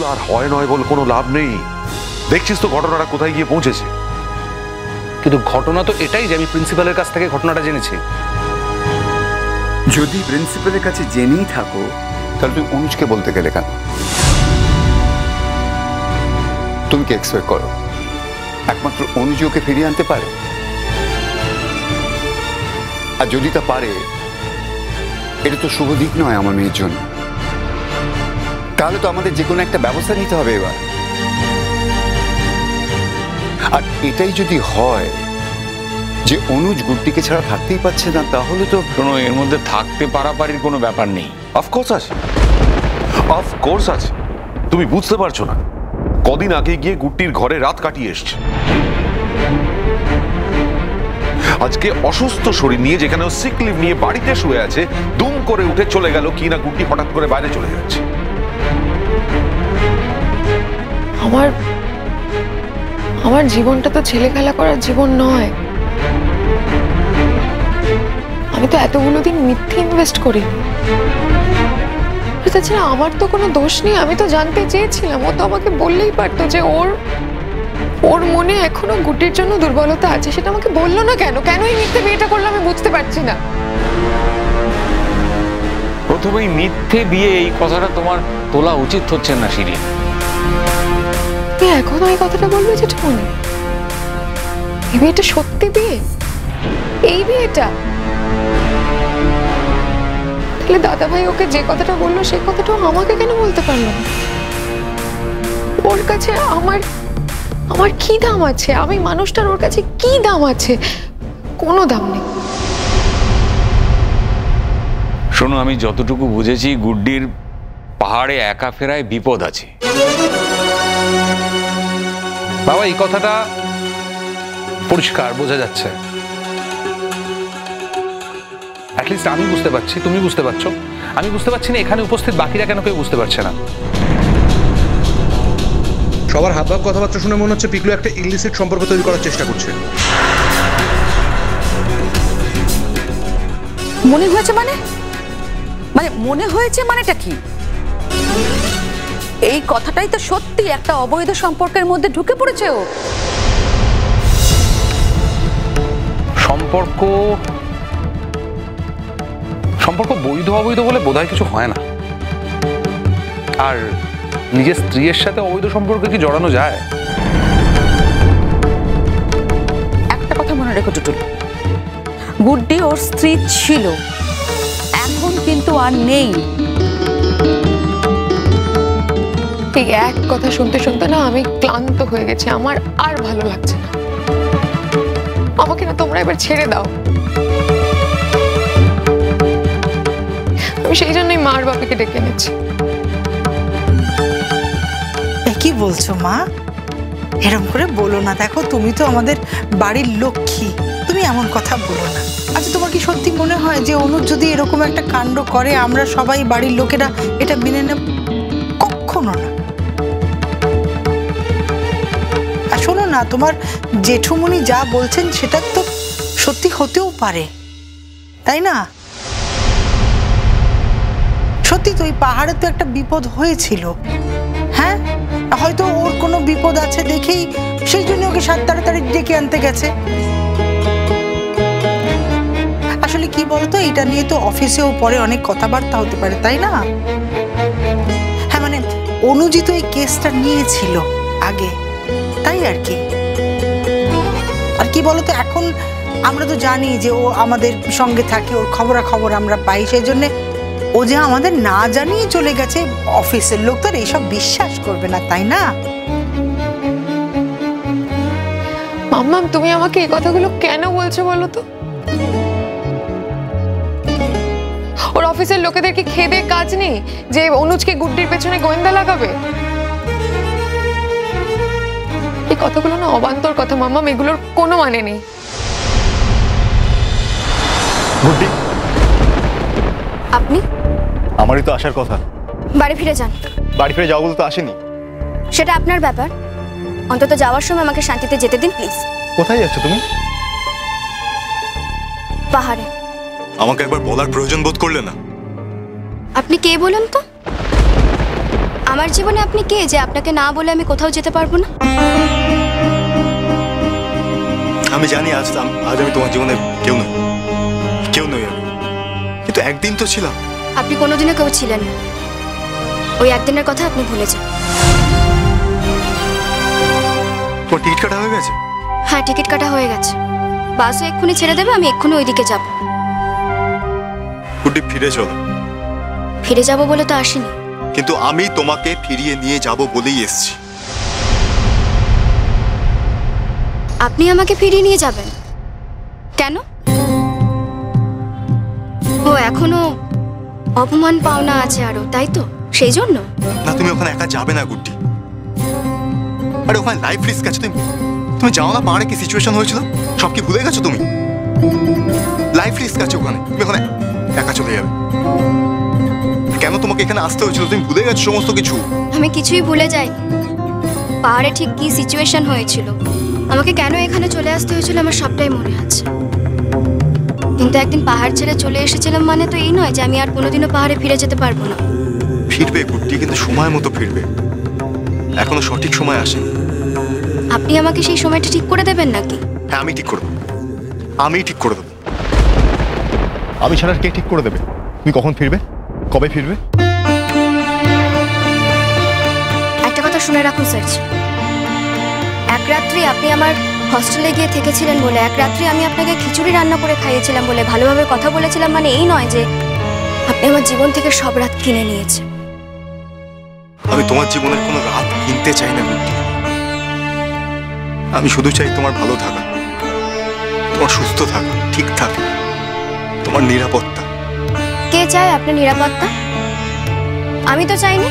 রাহুল, আর হয় নয় বল কোনো লাভ নেই। দেখছিস তো ঘটনাটা কোথায় গিয়ে পৌঁছেছে। কিন্তু ঘটনা তো এটাই যে আমি প্রিন্সিপালের কাছ থেকে ঘটনাটা জেনেছি। যদি প্রিন্সিপালের কাছে জেনেই থাকো তাহলে তুমি অনুজকে বলতে গেলে কেন? তুমি কি এক্সপেক্ট করো একমাত্র অনুজ ওকে ফিরিয়ে আনতে পারে? আর যদি তা পারে, এটা তো শুভ দিক নয় আমার মেয়ের জন্য। তাহলে তো আমাদের যে কোনো একটা ব্যবস্থা নিতে হবে এবার। আর এটাই যদি হয় যে অনুজ গুড্ডিকে ছাড়া থাকতেই পারছে না, তাহলে তো শোনো, এর মধ্যে থাকতে পারাপারির কোনো ব্যাপার নেই। অফকোর্স আছে, অফকোর্স আছে। তুমি বুঝতে পারছো না, কদিন আগে গিয়ে গুড্ডির ঘরে রাত কাটিয়ে এসছে। আজকে অসুস্থ শরীর নিয়ে, যেখানে ও সিক লিভ নিয়ে বাড়িতে শুয়ে আছে, দুম করে উঠে চলে গেল কি না গুড্ডি হঠাৎ করে বাইরে চলে যাচ্ছে। আমার জীবনটা তো ছেলে খেলা করার জীবন নয়। আমি তো এতগুলো দিন মিথ্যে ইনভেস্ট করি। তাছাড়া আমার তো কোনো দোষ নেই। আমি তো জানতে চেয়েছিলাম, ও তো আমাকে বললেই পারতো যে ওর মনে এখনো গুটির জন্য দুর্বলতা আছে। সেটা আমাকে বললো না কেন? কেন এই মিথ্যে বিয়েটা করলো আমি বুঝতে পারছি না। প্রথমেই মিথ্যে বিয়ে, এই কথাটা তোমার তোলা উচিত হচ্ছে না শিরিন। তুই এখনো এই কথাটা বলবি জেঠুমনি? এই বিয়েটা সত্যি বিয়ে? এই বিয়েটা? তাহলে দাদা ভাই ওকে যে কথাটা বললো সেই কথাটাও আমাকে কেন বলতে পারলো না? ওর কাছে আমার কি দাম আছে? আমি মানুষটার ওর কাছে কি দাম আছে? কোনো দাম নেই। শোনো, আমি যতটুকু বুঝেছি, গুড্ডির পাহাড়ে একা ফেরায় বিপদ আছে। বাবা, এই কথাটা পরিষ্কার বোঝা যাচ্ছে। অ্যাটলিস্ট আমি বুঝতে পারছি, তুমি বুঝতে পারছো। আমি বুঝতে পারছি না এখানে উপস্থিত বাকিরা কেন কেউ বুঝতে পারছে না। সবার হাবভাব কথাবার্তা শুনে মনে হচ্ছে পিকলু একটা ইলিসিট সম্পর্ক তৈরি করার চেষ্টা করছে। মনে হয়েছে মানে মনে হয়েছে মানেটা কি? এই কথাটাই তো সত্যি, একটা অবৈধ সম্পর্কের মধ্যে ঢুকে পড়েছে ও। সম্পর্ক বৈধ অবৈধ বলে বোধহয় কিছু হয় না। আর নিজের স্ত্রীর সাথে অবৈধ সম্পর্কে কি জড়ানো যায়? একটা কথা মনে রেখো টুটুল, গুড্ডি ওর স্ত্রী ছিল, এখন কিন্তু আর নেই। এই এক কথা শুনতে শুনতে না আমি ক্লান্ত হয়ে গেছি। আমার আর ভালো লাগছে না। আমাকে না তোমরা এবার ছেড়ে দাও। আমি সেই জন্যই মার বাপিকে ডেকে এনেছি। কি বলছো মা? এরকম করে বলো না। দেখো, তুমি তো আমাদের বাড়ির লক্ষ্মী, তুমি এমন কথা বলো না। আচ্ছা, তোমার কি সত্যি মনে হয় যে অনুজ যদি এরকম একটা কাণ্ড করে আমরা সবাই বাড়ির লোকেরা এটা মেনে নেব? কখনো না। আর শোনো না, তোমার জেঠুমনি যা বলছেন সেটা তো সত্যি হতেও পারে, তাই না? সত্যি তো ওই পাহাড়ে তো একটা বিপদ হয়েছিল। হ্যাঁ, হয়তো ওর কোনো বিপদ আছে দেখেই সেই জন্য ওকে তাড়াতাড়ি ডেকে আনতে গেছে। আসলে কি বলতো, এটা নিয়ে তো অফিসেও পরে অনেক কথাবার্তা হতে পারে, তাই না? হ্যাঁ, মানে অনুজিত এই কেসটা নিয়েছিল আগে, তাই আর কি। আর কি বলতো, এখন আমরা তো জানি যে ও আমাদের সঙ্গে থাকে, ওর খবরাখবর আমরা পাই, সেই জন্য ও যে আমাদের না জানিয়ে চলে গেছে, অফিসের লোক তো এইসব বিশ্বাস করবে না, তাই না? মাম্মাম, তুমি আমাকে এই কথাগুলো কেন বলছো বলো তো? ওর অফিসের লোকেদের কি খেদে কাজ নেই যে অনুজকে গুড্ডির পেছনে গোয়েন্দা লাগাবে? এই কথাগুলো না অবান্তর কথা মাম্মাম, এগুলোর কোনো মানে নেই। গুড্ডি, আপনি? আমারই তো আসার কথা। বাড়ি ফিরে যান। বাড়ি ফিরে যাও বলতে তো আসেনি। সেটা আপনার ব্যাপার, অন্তত যাওয়ার সময় আমাকে শান্তিতে যেতে দিন প্লিজ। কোথায় যাচ্ছ তুমি? পাহাড়ে। আমাকে একবার বলার প্রয়োজন বোধ করলে না? আপনি কে বলেন তো? আমার জীবনে আপনি কে যে আপনাকে না বলে আমি কোথাও যেতে পারবো না? আমি জানি আজ আমি তোমার জীবনে কেউ নই আমি, কিন্তু একদিন তো ছিলাম। আপনি কোনোদিনও কেউ ছিলেন না। ওই একদিনের কথা আপনি ভুলে যান। তোমার টিকিট কাটা হয়ে গেছে? হ্যাঁ, টিকিট কাটা হয়ে গেছে। বাসও এক্ষুনি ছেড়ে দেবে, আমি এক্ষুনি ওইদিকে যাব। গুড্ডি, ফিরে চলো। ফিরে যাব বলে তো আসিনি। কিন্তু আমি তোমাকে ফিরিয়ে নিয়ে যাব বলেই এসেছি। আপনি আমাকে ফিরিয়ে নিয়ে যাবেন কেন? ও এখনো অপমান পাওনা আছে আরো, তাই তো? সেই জন্য না, তুমি ওখানে একা যাবে না গুড্ডি। আরে ওখানে লাইফ রিস্ক আছে। তুমি জানো না পাহাড়ে কি সিচুয়েশন হয়েছিল? সব কি ভুলে গেছো তুমি? লাইফ রিস্ক আছে ওখানে, তুমি ওখানে একা চলে যাবে। কেন তোমাকে এখানে আসতে হয়েছিল? তুমি ভুলে গেছো সমস্ত কিছু। আমি কিছুই ভুলে যাইনি। পাহাড়ে ঠিক কি সিচুয়েশন হয়েছিল, আমাকে কেন এখানে চলে আসতে হয়েছিল, আমার সবটাই মনে আছে। কিন্তু একদিন পাহাড় ছেড়ে চলে এসেছিলাম মানে তো এই নয় যে আমি আর কোনোদিনও পাহাড়ে ফিরে যেতে পারবো না। ফিরবে গুড্ডি, কিন্তু সময় মতো ফিরবে। এখনো সঠিক সময় আসেনি। আপনি আমাকে সেই সময়টা ঠিক করে দেবেন নাকি? হ্যাঁ, আমি ঠিক করে দেবো। আমি ছাড়া কে ঠিক করে দেবে? তুমি কখন ফিরবে? কবে ফিরবে? একটা কথা শুনে রাখুন স্যার, এক রাত্রি আপনি আমার হস্টেলে গিয়ে থেকেছিলেন বলে, এক রাত্রি আমি আপনাকে খিচুড়ি রান্না করে খাইয়েছিলাম বলে, ভালোভাবে কথা বলেছিলাম মানে এই নয় যে আপনি আমার জীবন থেকে সব রাত কিনে নিয়েছেন। আমি তোমার জীবনের কোনো রাত কিনতে চাই না গুড্ডি। আমি শুধু চাই তোমার ভালো থাকা, তোমার সুস্থ থাকা, ঠিক থাকা, তোমার নিরাপত্তা। কে চায় আপনার নিরাপত্তা? আমি তো চাইনি।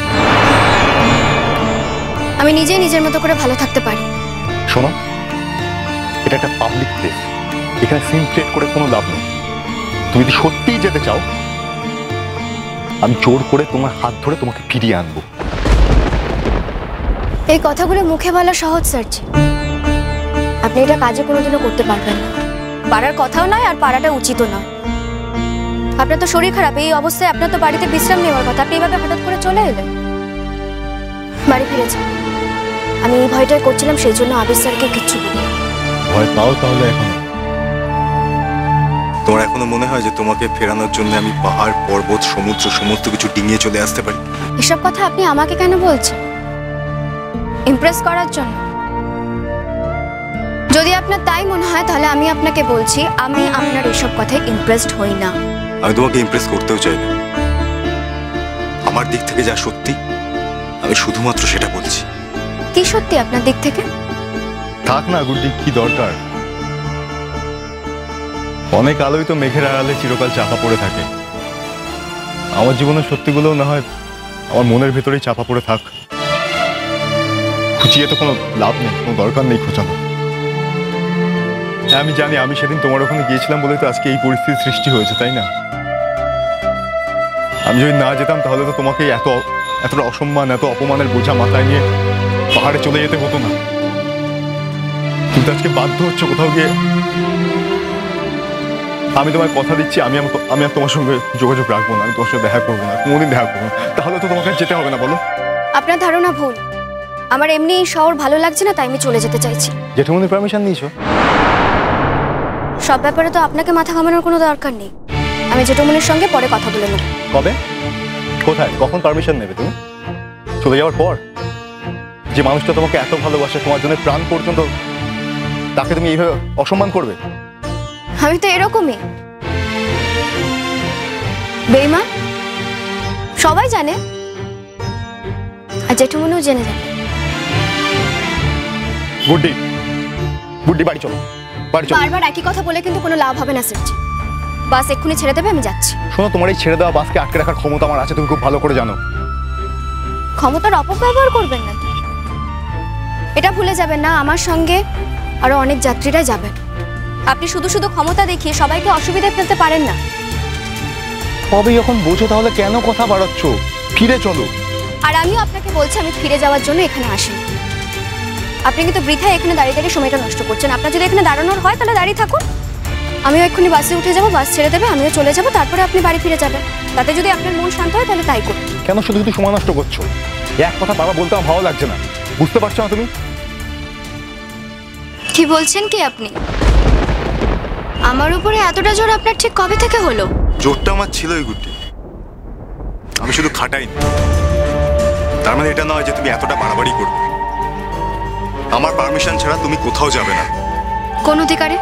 আমি নিজেই নিজের মতো করে ভালো থাকতে পারি। শোনো, এটা একটা পাবলিক প্লেস, এখানে সিন ক্রিয়েট করে কোনো লাভ নেই। তুমি যদি সত্যিই যেতে চাও, আমি জোর করে তোমার হাত ধরে তোমাকে ফিরিয়ে আনবো। এই কথাগুলো মুখে বলা সহজ স্যারজি, আপনি এটা কাজে কোনোদিনও করতে পারবেন না। পারার কথাও নয়, আর পারাটা উচিতও নয়। আপনার তো শরীর খারাপ, এই অবস্থায় আপনার তো বাড়িতে বিশ্রাম নেওয়ার কথা। আপনি এইভাবে হঠাৎ করে চলে এলেন। বাড়ি ফিরেছেন। আমি এই ভয়টাই করছিলাম, সেই জন্য আবির স্যারকে কিচ্ছু বলি। ভয় পাও তাহলে? এখন তোমার এখনো মনে হয় যে তোমাকে ফেরানোর জন্য আমি পাহাড়, পর্বত, সমুদ্র সমস্ত কিছু ডিঙিয়ে চলে আসতে পারি? এসব কথা আপনি আমাকে কেন বলছেন? ইমপ্রেস করার জন্য? যদি আপনার তাই মনে হয় তাহলে আমি আপনাকে বলছি, আমি আপনার এসব কথায় ইমপ্রেসড হই না। আমি তোমাকে ইমপ্রেস করতেও চাই না। আমার দিক থেকে যা সত্যি আমি শুধুমাত্র সেটা বলছি। কি সত্যি আপনার দিক থেকে? থাক না গুড্ডি, কি দরকার? অনেক আলোই তো মেঘের আড়ালে চিরকাল চাপা পড়ে থাকে। আমার জীবনের সত্যিগুলোও না হয় আমার মনের ভেতরেই চাপা পড়ে থাক। খুঁচিয়ে তো কোনো লাভ নেই, কোনো দরকার নেই খোঁচানো। হ্যাঁ, আমি জানি আমি সেদিন তোমার ওখানে গিয়েছিলাম বলে তো আজকে এই পরিস্থিতির সৃষ্টি হয়েছে, তাই না? আমি যদি না যেতাম তাহলে তো তোমাকে এতটা অসম্মান, এত অপমানের বোঝা মাথায় নিয়ে পাহাড়ে চলে যেতে হতো না। কিন্তু আজকে বাধ্য হচ্ছে কোথাও গিয়ে। আমি তোমায় কথা দিচ্ছি, আমি আর তোমার সঙ্গে যোগাযোগ রাখবো না, আমি তোমার সাথে দেখা করবো না, কোনোদিন দেখা করবো না। তাহলে তো তোমাকে যেতে হবে না, বলো? আপনার ধারণা ভুল। আমার এমনি এই শহর ভালো লাগছে না, তাই আমি চলে যেতে চাইছি। জেঠুমনির পারমিশন নিয়েছো? সব ব্যাপারে তো আপনাকে মাথা ঘামানোর কোনো দরকার নেই। আমি জেঠুমনির সঙ্গে পরে কথা বলে নেব। কবে, কোথায়, কখন পারমিশন নেবে তুমি? চলে যাওয়ার পর? যে মানুষটা তোমাকে এত ভালোবাসে, তোমার জন্য প্রাণ পর্যন্ত, তাকে তুমি এইভাবে অসম্মান করবে? আমি তো এরকমই বেঈমান, সবাই জানে, আর জেঠুমনিও জেনে যাবে। গুড্ডি, গুড্ডি, বাড়ি চলো, বাড়ি চলো। বারবার একই কথা বলে কিন্তু কোনো লাভ হবে না স্যারজি। বাস এক্ষুনি ছেড়ে দেবে, আমি যাচ্ছি। শোনো, তোমার এই ছেড়ে দেওয়া বাসকে আটকে রাখার ক্ষমতা আমার আছে, তুমি খুব ভালো করে জানো। ক্ষমতার অপব্যবহার করবেন না, এটা ভুলে যাবেন না। আমার সঙ্গে আরো অনেক যাত্রীরা যাবেন। আপনি শুধু শুধু ক্ষমতা দেখিয়ে সবাইকে অসুবিধায় ফেলতে পারেন না। কবে যখন বোঝো তাহলে কেন কথা বাড়াচ্ছ? ফিরে চলো। আর আমিও আপনাকে বলছি, আমি ফিরে যাওয়ার জন্য এখানে আসিনি। আপনি কিন্তু বৃথায় এখানে দাঁড়িয়ে দাঁড়িয়ে সময়টা নষ্ট করছেন। আপনার যদি এখানে দাঁড়ানোর হয় তাহলে দাঁড়িয়ে থাকুন। আমিও এক্ষুনি বাসে উঠে যাবো, বাস ছেড়ে দেবে, আমিও চলে যাবো, তারপরে আপনি বাড়ি ফিরে যাবেন। তাতে যদি আপনার মন শান্ত হয় তাহলে তাই করুন। কেন শুধু শুধু সময় নষ্ট করছো? এক কথা বাবা বলতে আমার ভালো লাগছে না, বুঝতে পারছো না তুমি? কি বলছেন কি আপনি? আমার উপরে এতটা জোর আপনার ঠিক কবে থেকে হলো? জোরটা আমার ছিল এই গুড্ডি, আমি শুধু খাটাইনি। তার মানে এটা নয় যে তুমি এতটা বাড়াবাড়ি করবে। আমার পারমিশন ছাড়া তুমি কোথাও যাবে না। কোন অধিকারে?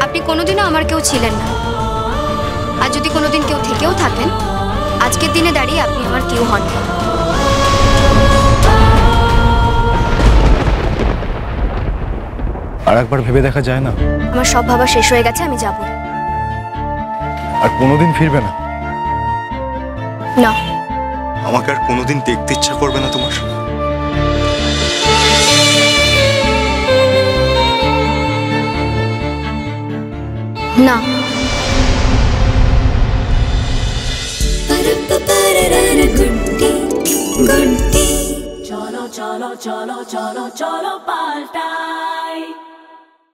আপনি কোনোদিনও আমার কেউ ছিলেন না, আর যদি কোনোদিন কেউ থেকেও থাকেন, আজকের দিনে দাঁড়িয়ে আপনি আমার কেউ হন। আর একবার ভেবে দেখা যায় না? আমার সব ভাবা শেষ হয়ে গেছে, আমি যাব। আর কোনোদিন ফিরবে না? না। আমাকে আর কোনোদিন দেখতে ইচ্ছা করবে না তোমার? না। চলো চলো চলো চলো চলো পাল্টাই।